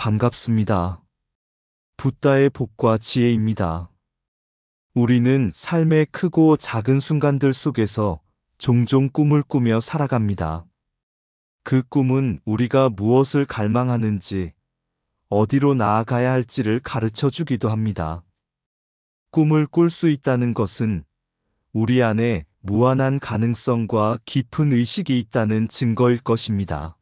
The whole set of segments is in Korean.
반갑습니다. 붓다의 복과 지혜입니다. 우리는 삶의 크고 작은 순간들 속에서 종종 꿈을 꾸며 살아갑니다. 그 꿈은 우리가 무엇을 갈망하는지, 어디로 나아가야 할지를 가르쳐 주기도 합니다. 꿈을 꿀 수 있다는 것은 우리 안에 무한한 가능성과 깊은 의식이 있다는 증거일 것입니다.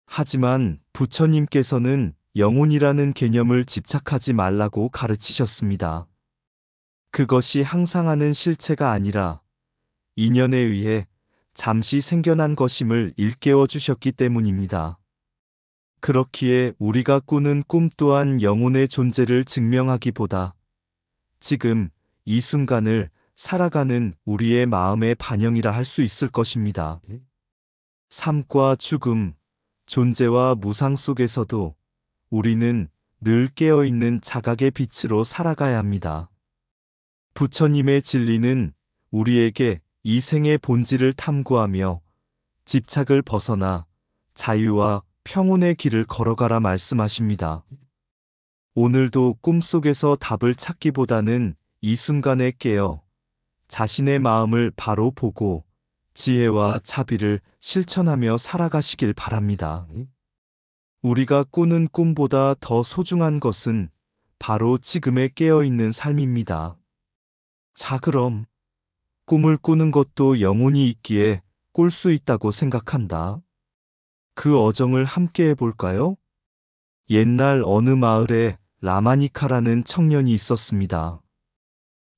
하지만 부처님께서는 영혼이라는 개념을 집착하지 말라고 가르치셨습니다. 그것이 항상 하는 실체가 아니라 인연에 의해 잠시 생겨난 것임을 일깨워 주셨기 때문입니다. 그렇기에 우리가 꾸는 꿈 또한 영혼의 존재를 증명하기보다 지금 이 순간을 살아가는 우리의 마음의 반영이라 할 수 있을 것입니다. 삶과 죽음, 존재와 무상 속에서도 우리는 늘 깨어있는 자각의 빛으로 살아가야 합니다. 부처님의 진리는 우리에게 이 생의 본질을 탐구하며 집착을 벗어나 자유와 평온의 길을 걸어가라 말씀하십니다. 오늘도 꿈속에서 답을 찾기보다는 이 순간에 깨어 자신의 마음을 바로 보고 지혜와 자비를 실천하며 살아가시길 바랍니다. 우리가 꾸는 꿈보다 더 소중한 것은 바로 지금에 깨어있는 삶입니다. 자, 그럼 꿈을 꾸는 것도 영혼이 있기에 꿀 수 있다고 생각한다. 그 어정을 함께 해볼까요? 옛날 어느 마을에 라마니카라는 청년이 있었습니다.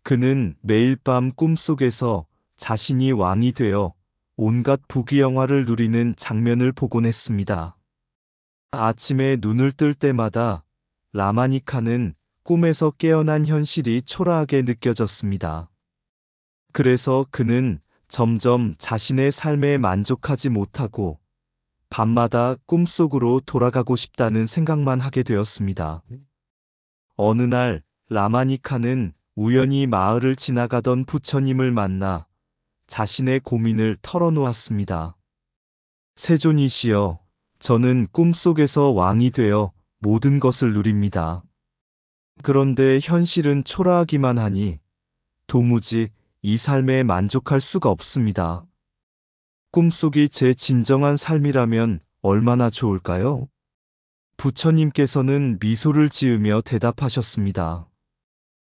그는 매일 밤 꿈속에서 자신이 왕이 되어 온갖 부귀영화를 누리는 장면을 보곤 했습니다. 아침에 눈을 뜰 때마다 라마니카는 꿈에서 깨어난 현실이 초라하게 느껴졌습니다. 그래서 그는 점점 자신의 삶에 만족하지 못하고 밤마다 꿈속으로 돌아가고 싶다는 생각만 하게 되었습니다. 어느 날 라마니카는 우연히 마을을 지나가던 부처님을 만나 자신의 고민을 털어놓았습니다. 세존이시여, 저는 꿈속에서 왕이 되어 모든 것을 누립니다. 그런데 현실은 초라하기만 하니 도무지 이 삶에 만족할 수가 없습니다. 꿈속이 제 진정한 삶이라면 얼마나 좋을까요? 부처님께서는 미소를 지으며 대답하셨습니다.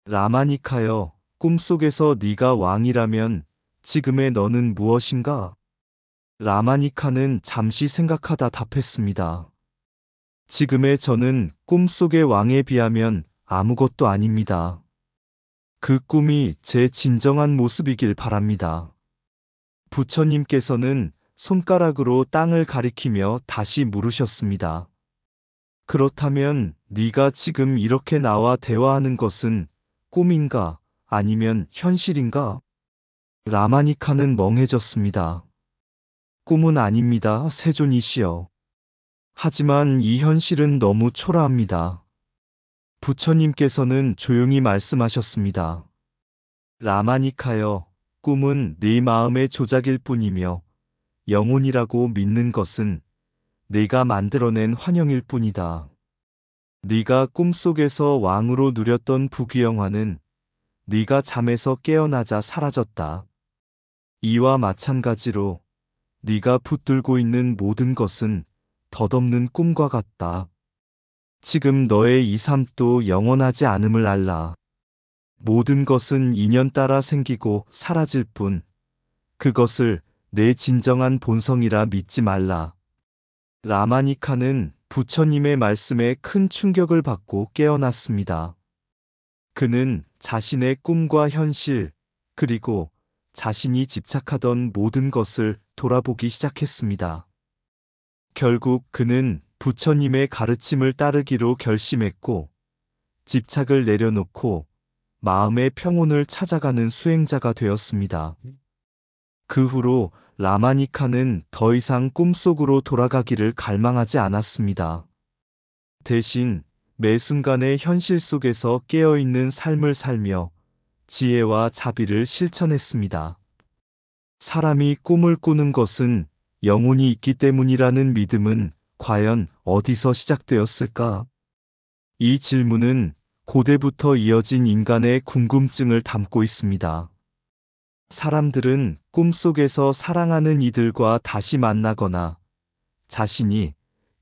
라마니카여, 꿈속에서 네가 왕이라면 지금의 너는 무엇인가? 라마니카는 잠시 생각하다 답했습니다. 지금의 저는 꿈속의 왕에 비하면 아무것도 아닙니다. 그 꿈이 제 진정한 모습이길 바랍니다. 부처님께서는 손가락으로 땅을 가리키며 다시 물으셨습니다. 그렇다면 네가 지금 이렇게 나와 대화하는 것은 꿈인가 아니면 현실인가? 라마니카는 멍해졌습니다. 꿈은 아닙니다, 세존이시여. 하지만 이 현실은 너무 초라합니다. 부처님께서는 조용히 말씀하셨습니다. 라마니카여, 꿈은 네 마음의 조작일 뿐이며 영혼이라고 믿는 것은 네가 만들어낸 환영일 뿐이다. 네가 꿈속에서 왕으로 누렸던 부귀영화는 네가 잠에서 깨어나자 사라졌다. 이와 마찬가지로 네가 붙들고 있는 모든 것은 덧없는 꿈과 같다. 지금 너의 이 삶도 영원하지 않음을 알라. 모든 것은 인연 따라 생기고 사라질 뿐, 그것을 내 진정한 본성이라 믿지 말라. 라마니카는 부처님의 말씀에 큰 충격을 받고 깨어났습니다. 그는 자신의 꿈과 현실, 그리고 자신이 집착하던 모든 것을 돌아보기 시작했습니다. 결국 그는 부처님의 가르침을 따르기로 결심했고, 집착을 내려놓고 마음의 평온을 찾아가는 수행자가 되었습니다. 그 후로 라마니카는 더 이상 꿈속으로 돌아가기를 갈망하지 않았습니다. 대신 매 순간의 현실 속에서 깨어있는 삶을 살며 지혜와 자비를 실천했습니다. 사람이 꿈을 꾸는 것은 영혼이 있기 때문이라는 믿음은 과연 어디서 시작되었을까? 이 질문은 고대부터 이어진 인간의 궁금증을 담고 있습니다. 사람들은 꿈속에서 사랑하는 이들과 다시 만나거나 자신이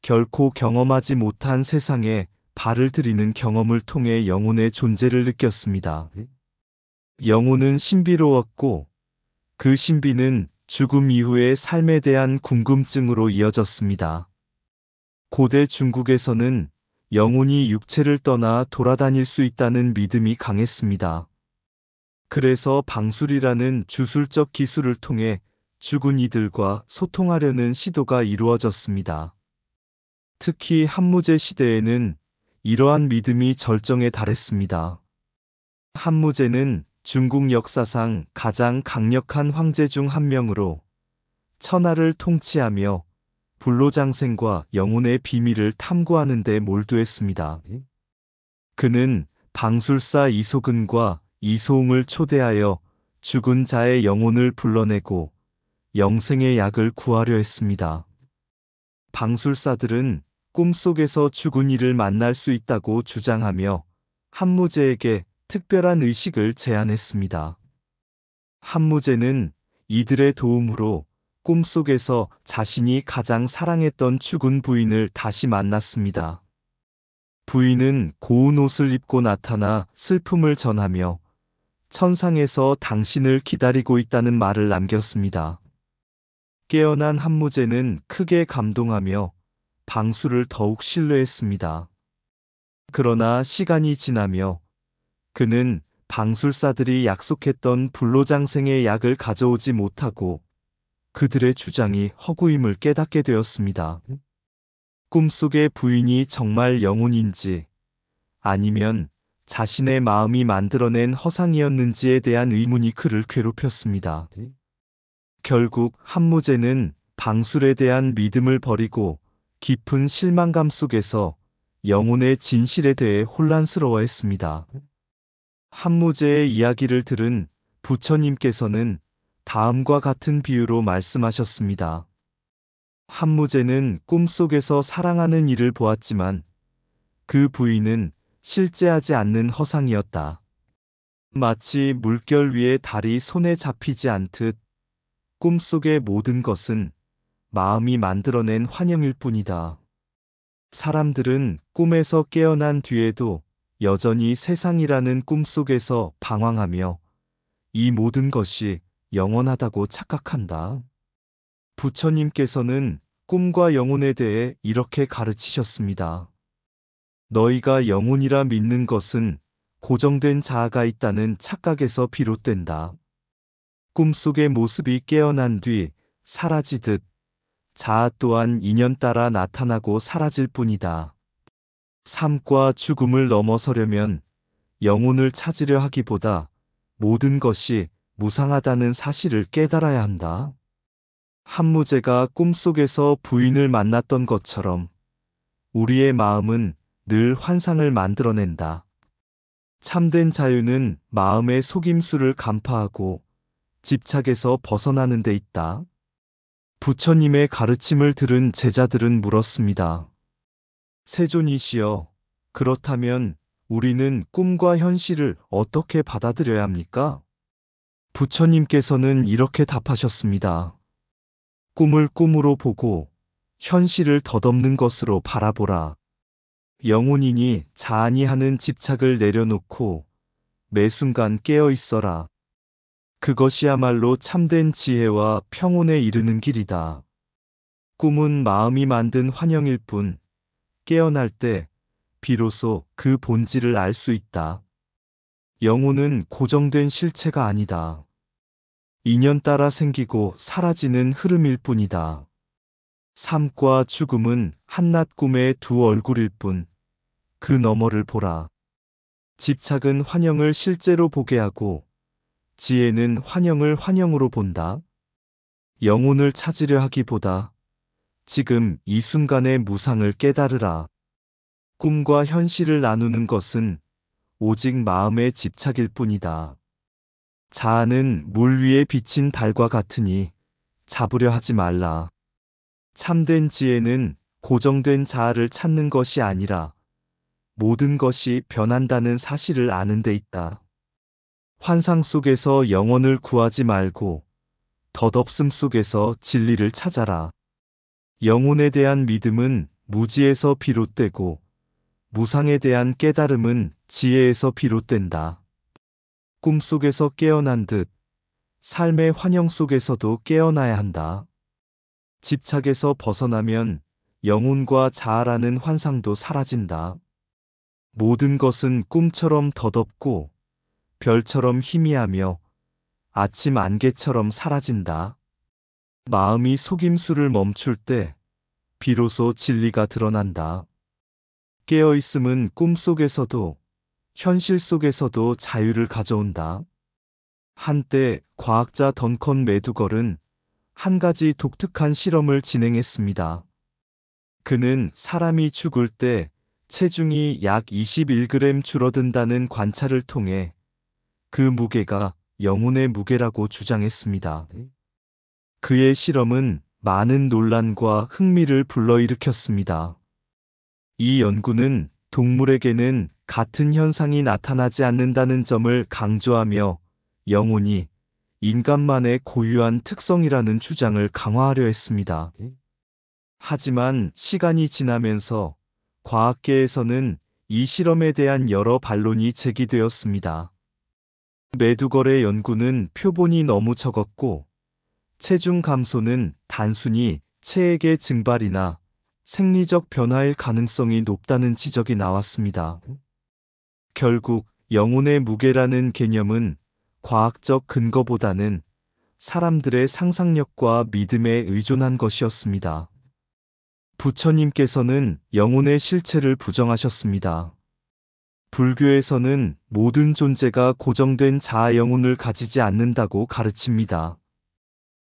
결코 경험하지 못한 세상에 발을 들이는 경험을 통해 영혼의 존재를 느꼈습니다. 영혼은 신비로웠고 그 신비는 죽음 이후의 삶에 대한 궁금증으로 이어졌습니다. 고대 중국에서는 영혼이 육체를 떠나 돌아다닐 수 있다는 믿음이 강했습니다. 그래서 방술이라는 주술적 기술을 통해 죽은 이들과 소통하려는 시도가 이루어졌습니다. 특히 한무제 시대에는 이러한 믿음이 절정에 달했습니다. 한무제는 중국 역사상 가장 강력한 황제 중 한 명으로 천하를 통치하며 불로장생과 영혼의 비밀을 탐구하는 데 몰두했습니다. 그는 방술사 이소근과 이소웅을 초대하여 죽은 자의 영혼을 불러내고 영생의 약을 구하려 했습니다. 방술사들은 꿈속에서 죽은 이를 만날 수 있다고 주장하며 한무제에게 특별한 의식을 제안했습니다. 한무제는 이들의 도움으로 꿈속에서 자신이 가장 사랑했던 죽은 부인을 다시 만났습니다. 부인은 고운 옷을 입고 나타나 슬픔을 전하며 천상에서 당신을 기다리고 있다는 말을 남겼습니다. 깨어난 한무제는 크게 감동하며 방술을 더욱 신뢰했습니다. 그러나 시간이 지나며 그는 방술사들이 약속했던 불로장생의 약을 가져오지 못하고 그들의 주장이 허구임을 깨닫게 되었습니다. 꿈속의 부인이 정말 영혼인지 아니면 자신의 마음이 만들어낸 허상이었는지에 대한 의문이 그를 괴롭혔습니다. 결국 한무제는 방술에 대한 믿음을 버리고 깊은 실망감 속에서 영혼의 진실에 대해 혼란스러워했습니다. 한무제의 이야기를 들은 부처님께서는 다음과 같은 비유로 말씀하셨습니다. 한무제는 꿈속에서 사랑하는 이를 보았지만 그 부인은 실제하지 않는 허상이었다. 마치 물결 위에 달이 손에 잡히지 않듯 꿈속의 모든 것은 마음이 만들어낸 환영일 뿐이다. 사람들은 꿈에서 깨어난 뒤에도 여전히 세상이라는 꿈속에서 방황하며 이 모든 것이 영원하다고 착각한다. 부처님께서는 꿈과 영혼에 대해 이렇게 가르치셨습니다. 너희가 영혼이라 믿는 것은 고정된 자아가 있다는 착각에서 비롯된다. 꿈속의 모습이 깨어난 뒤 사라지듯 자아 또한 인연 따라 나타나고 사라질 뿐이다. 삶과 죽음을 넘어서려면 영혼을 찾으려 하기보다 모든 것이 무상하다는 사실을 깨달아야 한다. 한무제가 꿈속에서 부인을 만났던 것처럼 우리의 마음은 늘 환상을 만들어낸다. 참된 자유는 마음의 속임수를 간파하고 집착에서 벗어나는 데 있다. 부처님의 가르침을 들은 제자들은 물었습니다. 세존이시여, 그렇다면 우리는 꿈과 현실을 어떻게 받아들여야 합니까? 부처님께서는 이렇게 답하셨습니다. 꿈을 꿈으로 보고 현실을 덧없는 것으로 바라보라. 영혼이니 자아니 하는 집착을 내려놓고 매 순간 깨어 있어라. 그것이야말로 참된 지혜와 평온에 이르는 길이다. 꿈은 마음이 만든 환영일 뿐 깨어날 때 비로소 그 본질을 알 수 있다. 영혼은 고정된 실체가 아니다. 인연 따라 생기고 사라지는 흐름일 뿐이다. 삶과 죽음은 한낱 꿈의 두 얼굴일 뿐 그 너머를 보라. 집착은 환영을 실제로 보게 하고 지혜는 환영을 환영으로 본다. 영혼을 찾으려 하기보다 지금 이 순간의 무상을 깨달으라. 꿈과 현실을 나누는 것은 오직 마음의 집착일 뿐이다. 자아는 물 위에 비친 달과 같으니 잡으려 하지 말라. 참된 지혜는 고정된 자아를 찾는 것이 아니라 모든 것이 변한다는 사실을 아는 데 있다. 환상 속에서 영혼을 구하지 말고 덧없음 속에서 진리를 찾아라. 영혼에 대한 믿음은 무지에서 비롯되고 무상에 대한 깨달음은 지혜에서 비롯된다. 꿈속에서 깨어난 듯 삶의 환영 속에서도 깨어나야 한다. 집착에서 벗어나면 영혼과 자아라는 환상도 사라진다. 모든 것은 꿈처럼 덧없고 별처럼 희미하며 아침 안개처럼 사라진다. 마음이 속임수를 멈출 때 비로소 진리가 드러난다. 깨어있음은 꿈속에서도 현실 속에서도 자유를 가져온다. 한때 과학자 던컨 매두걸은 한 가지 독특한 실험을 진행했습니다. 그는 사람이 죽을 때 체중이 약 21g 줄어든다는 관찰을 통해 그 무게가 영혼의 무게라고 주장했습니다. 그의 실험은 많은 논란과 흥미를 불러일으켰습니다. 이 연구는 동물에게는 같은 현상이 나타나지 않는다는 점을 강조하며 영혼이 인간만의 고유한 특성이라는 주장을 강화하려 했습니다. 하지만 시간이 지나면서 과학계에서는 이 실험에 대한 여러 반론이 제기되었습니다. 매두걸의 연구는 표본이 너무 적었고 체중 감소는 단순히 체액의 증발이나 생리적 변화일 가능성이 높다는 지적이 나왔습니다. 결국 영혼의 무게라는 개념은 과학적 근거보다는 사람들의 상상력과 믿음에 의존한 것이었습니다. 부처님께서는 영혼의 실체를 부정하셨습니다. 불교에서는 모든 존재가 고정된 자아 영혼을 가지지 않는다고 가르칩니다.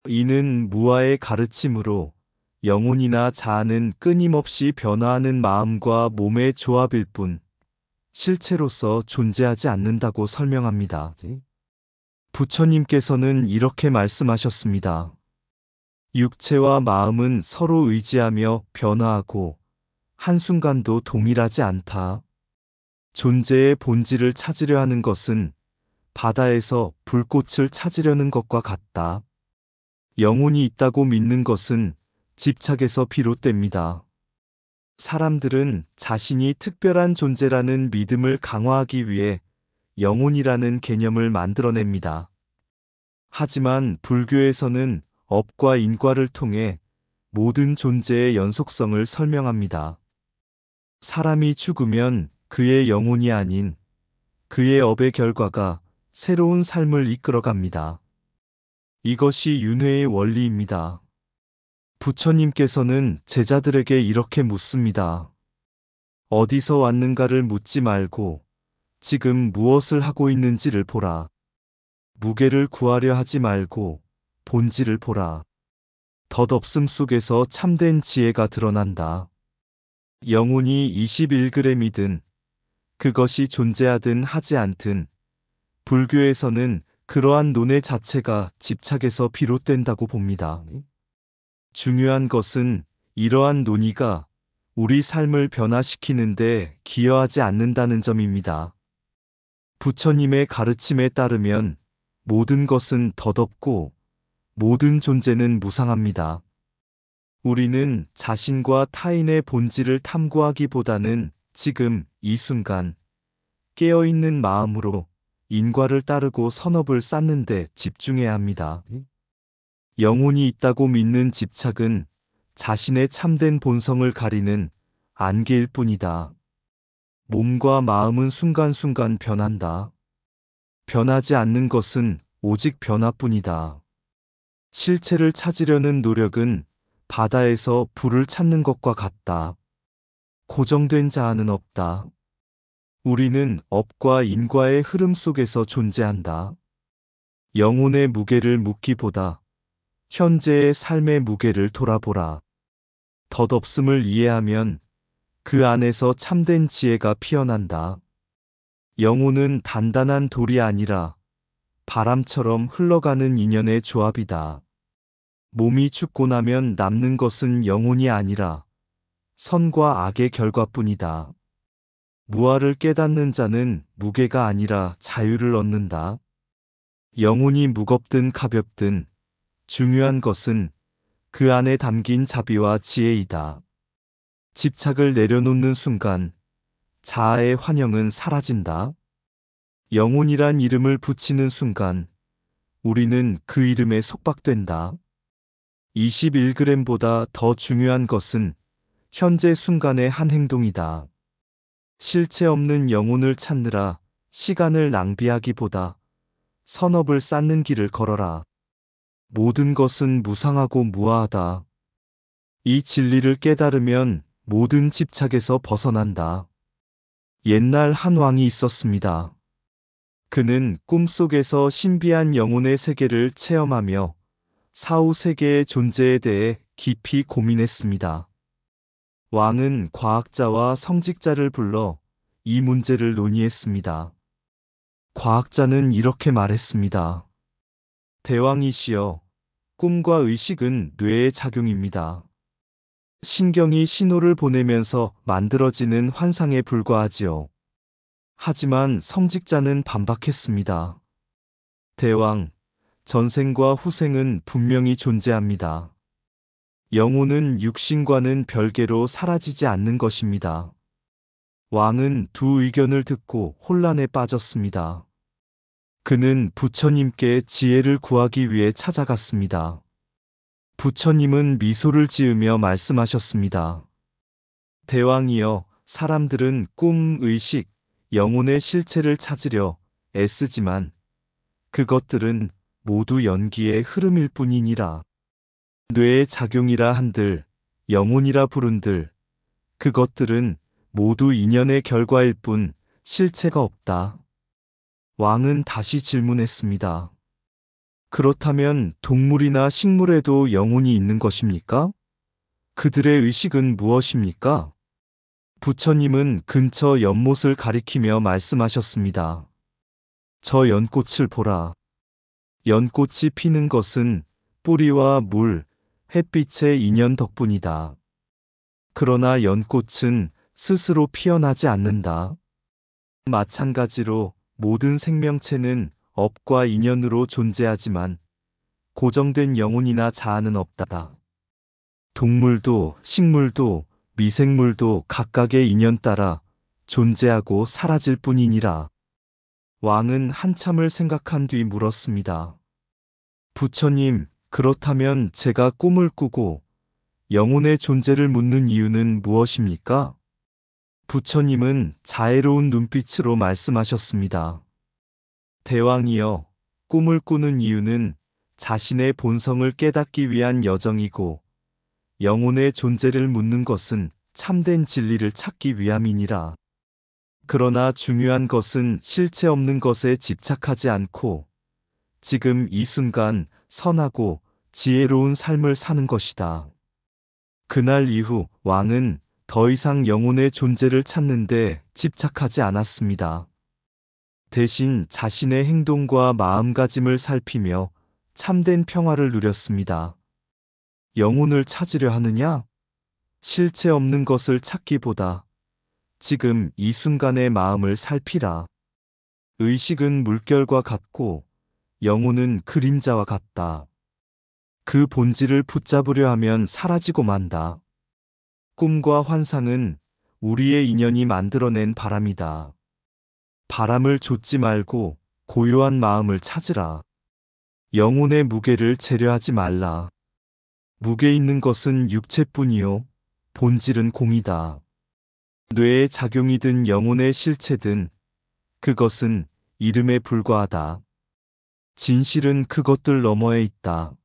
이는 무아의 가르침으로 영혼이나 자아는 끊임없이 변화하는 마음과 몸의 조합일 뿐 실체로서 존재하지 않는다고 설명합니다. 부처님께서는 이렇게 말씀하셨습니다. 육체와 마음은 서로 의지하며 변화하고 한순간도 동일하지 않다. 존재의 본질을 찾으려 하는 것은 바다에서 불꽃을 찾으려는 것과 같다. 영혼이 있다고 믿는 것은 집착에서 비롯됩니다. 사람들은 자신이 특별한 존재라는 믿음을 강화하기 위해 영혼이라는 개념을 만들어냅니다. 하지만 불교에서는 업과 인과를 통해 모든 존재의 연속성을 설명합니다. 사람이 죽으면 그의 영혼이 아닌 그의 업의 결과가 새로운 삶을 이끌어갑니다. 이것이 윤회의 원리입니다. 부처님께서는 제자들에게 이렇게 묻습니다. 어디서 왔는가를 묻지 말고 지금 무엇을 하고 있는지를 보라. 무게를 구하려 하지 말고 본질을 보라. 덧없음 속에서 참된 지혜가 드러난다. 영혼이 21g이든 그것이 존재하든 하지 않든 불교에서는 그러한 논의 자체가 집착에서 비롯된다고 봅니다. 중요한 것은 이러한 논의가 우리 삶을 변화시키는데 기여하지 않는다는 점입니다. 부처님의 가르침에 따르면 모든 것은 덧없고 모든 존재는 무상합니다. 우리는 자신과 타인의 본질을 탐구하기보다는 지금 이 순간 깨어있는 마음으로 인과를 따르고 선업을 쌓는 데 집중해야 합니다. 영혼이 있다고 믿는 집착은 자신의 참된 본성을 가리는 안개일 뿐이다. 몸과 마음은 순간순간 변한다. 변하지 않는 것은 오직 변화뿐이다. 실체를 찾으려는 노력은 바다에서 불을 찾는 것과 같다. 고정된 자아는 없다. 우리는 업과 인과의 흐름 속에서 존재한다. 영혼의 무게를 묻기보다 현재의 삶의 무게를 돌아보라. 덧없음을 이해하면 그 안에서 참된 지혜가 피어난다. 영혼은 단단한 돌이 아니라 바람처럼 흘러가는 인연의 조합이다. 몸이 죽고 나면 남는 것은 영혼이 아니라 선과 악의 결과뿐이다. 무아를 깨닫는 자는 무게가 아니라 자유를 얻는다. 영혼이 무겁든 가볍든 중요한 것은 그 안에 담긴 자비와 지혜이다. 집착을 내려놓는 순간 자아의 환영은 사라진다. 영혼이란 이름을 붙이는 순간 우리는 그 이름에 속박된다. 21g보다 더 중요한 것은 현재 순간의 한 행동이다. 실체 없는 영혼을 찾느라 시간을 낭비하기보다 선업을 쌓는 길을 걸어라. 모든 것은 무상하고 무아하다. 이 진리를 깨달으면 모든 집착에서 벗어난다. 옛날 한 왕이 있었습니다. 그는 꿈속에서 신비한 영혼의 세계를 체험하며 사후 세계의 존재에 대해 깊이 고민했습니다. 왕은 과학자와 성직자를 불러 이 문제를 논의했습니다. 과학자는 이렇게 말했습니다. 대왕이시여, 꿈과 의식은 뇌의 작용입니다. 신경이 신호를 보내면서 만들어지는 환상에 불과하지요. 하지만 성직자는 반박했습니다. 대왕, 전생과 후생은 분명히 존재합니다. 영혼은 육신과는 별개로 사라지지 않는 것입니다. 왕은 두 의견을 듣고 혼란에 빠졌습니다. 그는 부처님께 지혜를 구하기 위해 찾아갔습니다. 부처님은 미소를 지으며 말씀하셨습니다. 대왕이여, 사람들은 꿈, 의식, 영혼의 실체를 찾으려 애쓰지만 그것들은 모두 연기의 흐름일 뿐이니라. 뇌의 작용이라 한들, 영혼이라 부른들, 그것들은 모두 인연의 결과일 뿐 실체가 없다. 왕은 다시 질문했습니다. 그렇다면 동물이나 식물에도 영혼이 있는 것입니까? 그들의 의식은 무엇입니까? 부처님은 근처 연못을 가리키며 말씀하셨습니다. 저 연꽃을 보라. 연꽃이 피는 것은 뿌리와 물, 햇빛의 인연 덕분이다. 그러나 연꽃은 스스로 피어나지 않는다. 마찬가지로 모든 생명체는 업과 인연으로 존재하지만 고정된 영혼이나 자아는 없다. 동물도 식물도 미생물도 각각의 인연 따라 존재하고 사라질 뿐이니라. 왕은 한참을 생각한 뒤 물었습니다. 부처님, 그렇다면 제가 꿈을 꾸고 영혼의 존재를 묻는 이유는 무엇입니까? 부처님은 자애로운 눈빛으로 말씀하셨습니다. 대왕이여, 꿈을 꾸는 이유는 자신의 본성을 깨닫기 위한 여정이고 영혼의 존재를 묻는 것은 참된 진리를 찾기 위함이니라. 그러나 중요한 것은 실체 없는 것에 집착하지 않고 지금 이 순간 선하고 지혜로운 삶을 사는 것이다. 그날 이후 왕은 더 이상 영혼의 존재를 찾는데 집착하지 않았습니다. 대신 자신의 행동과 마음가짐을 살피며 참된 평화를 누렸습니다. 영혼을 찾으려 하느냐? 실체 없는 것을 찾기보다 지금 이 순간의 마음을 살피라. 의식은 물결과 같고 영혼은 그림자와 같다. 그 본질을 붙잡으려 하면 사라지고 만다. 꿈과 환상은 우리의 인연이 만들어낸 바람이다. 바람을 좇지 말고 고요한 마음을 찾으라. 영혼의 무게를 재려하지 말라. 무게 있는 것은 육체뿐이요, 본질은 공이다. 뇌의 작용이든 영혼의 실체든 그것은 이름에 불과하다. 진실은 그것들 너머에 있다.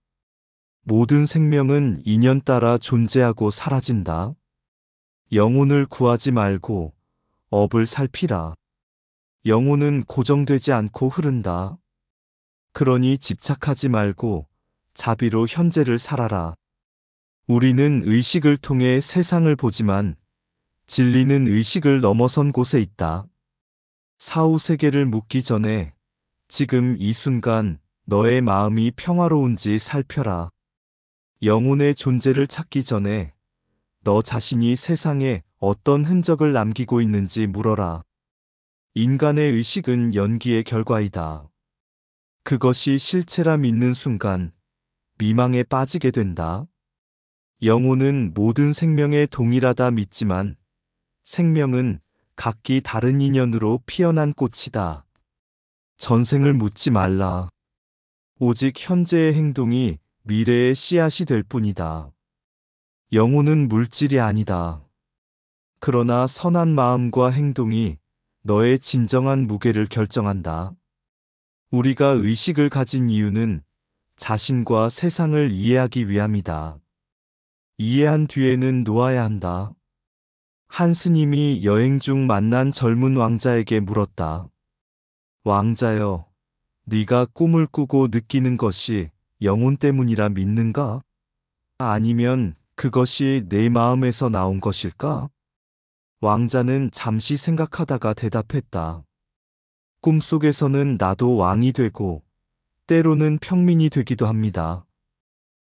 모든 생명은 인연 따라 존재하고 사라진다. 영혼을 구하지 말고 업을 살피라. 영혼은 고정되지 않고 흐른다. 그러니 집착하지 말고 자비로 현재를 살아라. 우리는 의식을 통해 세상을 보지만 진리는 의식을 넘어선 곳에 있다. 사후 세계를 묻기 전에 지금 이 순간 너의 마음이 평화로운지 살펴라. 영혼의 존재를 찾기 전에 너 자신이 세상에 어떤 흔적을 남기고 있는지 물어라. 인간의 의식은 연기의 결과이다. 그것이 실체라 믿는 순간 미망에 빠지게 된다. 영혼은 모든 생명에 동일하다 믿지만 생명은 각기 다른 인연으로 피어난 꽃이다. 전생을 묻지 말라. 오직 현재의 행동이 미래의 씨앗이 될 뿐이다. 영혼은 물질이 아니다. 그러나 선한 마음과 행동이 너의 진정한 무게를 결정한다. 우리가 의식을 가진 이유는 자신과 세상을 이해하기 위함이다. 이해한 뒤에는 놓아야 한다. 한 스님이 여행 중 만난 젊은 왕자에게 물었다. 왕자여, 네가 꿈을 꾸고 느끼는 것이 영혼 때문이라 믿는가? 아니면 그것이 내 마음에서 나온 것일까? 왕자는 잠시 생각하다가 대답했다. 꿈속에서는 나도 왕이 되고 때로는 평민이 되기도 합니다.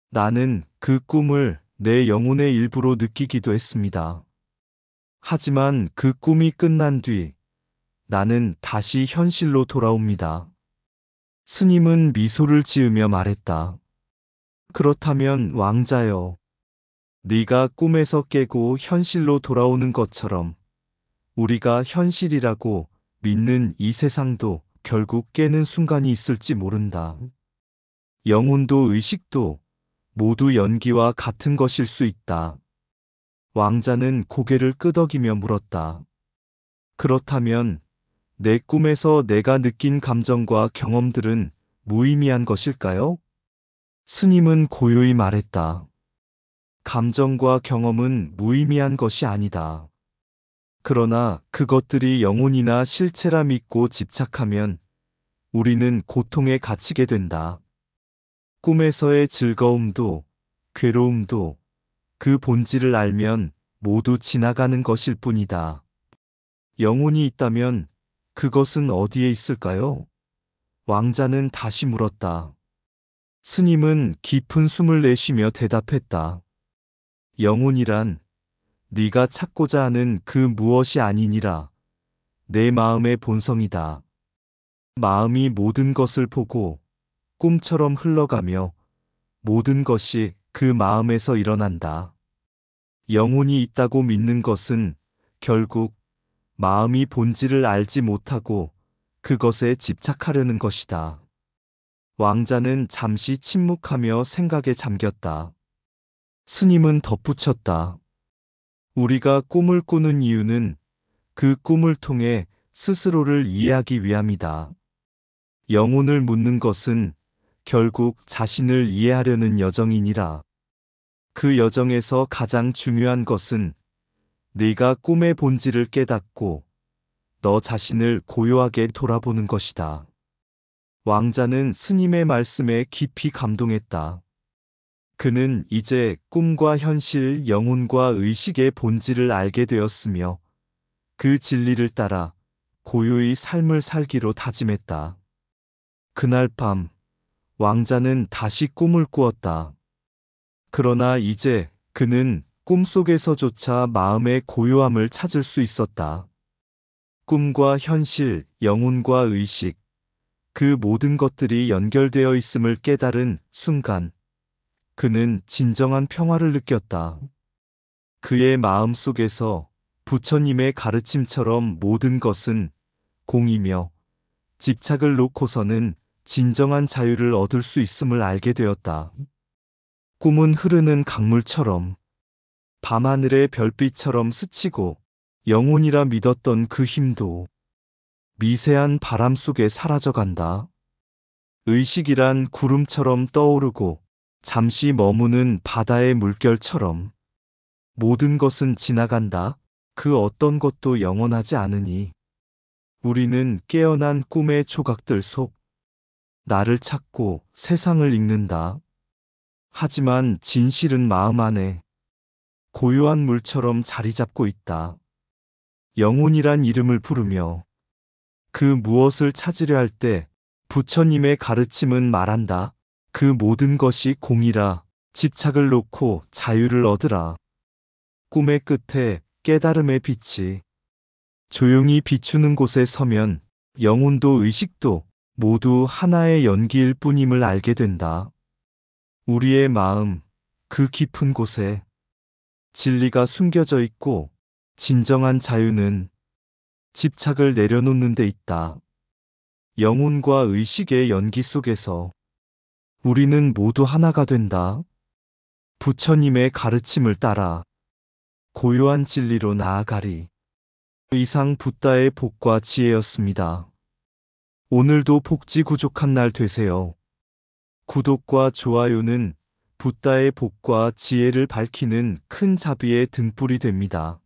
나는 그 꿈을 내 영혼의 일부로 느끼기도 했습니다. 하지만 그 꿈이 끝난 뒤 나는 다시 현실로 돌아옵니다. 스님은 미소를 지으며 말했다. 그렇다면 왕자여, 네가 꿈에서 깨고 현실로 돌아오는 것처럼 우리가 현실이라고 믿는 이 세상도 결국 깨는 순간이 있을지 모른다. 영혼도 의식도 모두 연기와 같은 것일 수 있다. 왕자는 고개를 끄덕이며 물었다. 그렇다면 내 꿈에서 내가 느낀 감정과 경험들은 무의미한 것일까요? 스님은 고요히 말했다. 감정과 경험은 무의미한 것이 아니다. 그러나 그것들이 영혼이나 실체라 믿고 집착하면 우리는 고통에 갇히게 된다. 꿈에서의 즐거움도 괴로움도 그 본질을 알면 모두 지나가는 것일 뿐이다. 영혼이 있다면 그것은 어디에 있을까요? 왕자는 다시 물었다. 스님은 깊은 숨을 내쉬며 대답했다. 영혼이란 네가 찾고자 하는 그 무엇이 아니니라. 내 마음의 본성이다. 마음이 모든 것을 보고 꿈처럼 흘러가며 모든 것이 그 마음에서 일어난다. 영혼이 있다고 믿는 것은 결국 마음이 본질을 알지 못하고 그것에 집착하려는 것이다. 왕자는 잠시 침묵하며 생각에 잠겼다. 스님은 덧붙였다. 우리가 꿈을 꾸는 이유는 그 꿈을 통해 스스로를 이해하기 위함이다. 영혼을 묻는 것은 결국 자신을 이해하려는 여정이니라. 그 여정에서 가장 중요한 것은 네가 꿈의 본질을 깨닫고 너 자신을 고요하게 돌아보는 것이다. 왕자는 스님의 말씀에 깊이 감동했다. 그는 이제 꿈과 현실, 영혼과 의식의 본질을 알게 되었으며 그 진리를 따라 고요히 삶을 살기로 다짐했다. 그날 밤 왕자는 다시 꿈을 꾸었다. 그러나 이제 그는 꿈속에서조차 마음의 고요함을 찾을 수 있었다. 꿈과 현실, 영혼과 의식, 그 모든 것들이 연결되어 있음을 깨달은 순간 그는 진정한 평화를 느꼈다. 그의 마음 속에서 부처님의 가르침처럼 모든 것은 공이며 집착을 놓고서는 진정한 자유를 얻을 수 있음을 알게 되었다. 꿈은 흐르는 강물처럼 밤하늘의 별빛처럼 스치고 영혼이라 믿었던 그 힘도 미세한 바람 속에 사라져간다. 의식이란 구름처럼 떠오르고 잠시 머무는 바다의 물결처럼 모든 것은 지나간다. 그 어떤 것도 영원하지 않으니 우리는 깨어난 꿈의 조각들 속 나를 찾고 세상을 읽는다. 하지만 진실은 마음 안에 고요한 물처럼 자리 잡고 있다. 영혼이란 이름을 부르며 그 무엇을 찾으려 할 때 부처님의 가르침은 말한다. 그 모든 것이 공이라 집착을 놓고 자유를 얻으라. 꿈의 끝에 깨달음의 빛이 조용히 비추는 곳에 서면 영혼도 의식도 모두 하나의 연기일 뿐임을 알게 된다. 우리의 마음, 그 깊은 곳에 진리가 숨겨져 있고 진정한 자유는 집착을 내려놓는 데 있다. 영혼과 의식의 연기 속에서 우리는 모두 하나가 된다. 부처님의 가르침을 따라 고요한 진리로 나아가리. 이상 붓다의 복과 지혜였습니다. 오늘도 복지구족한 날 되세요. 구독과 좋아요는 붓다의 복과 지혜를 밝히는 큰 자비의 등불이 됩니다.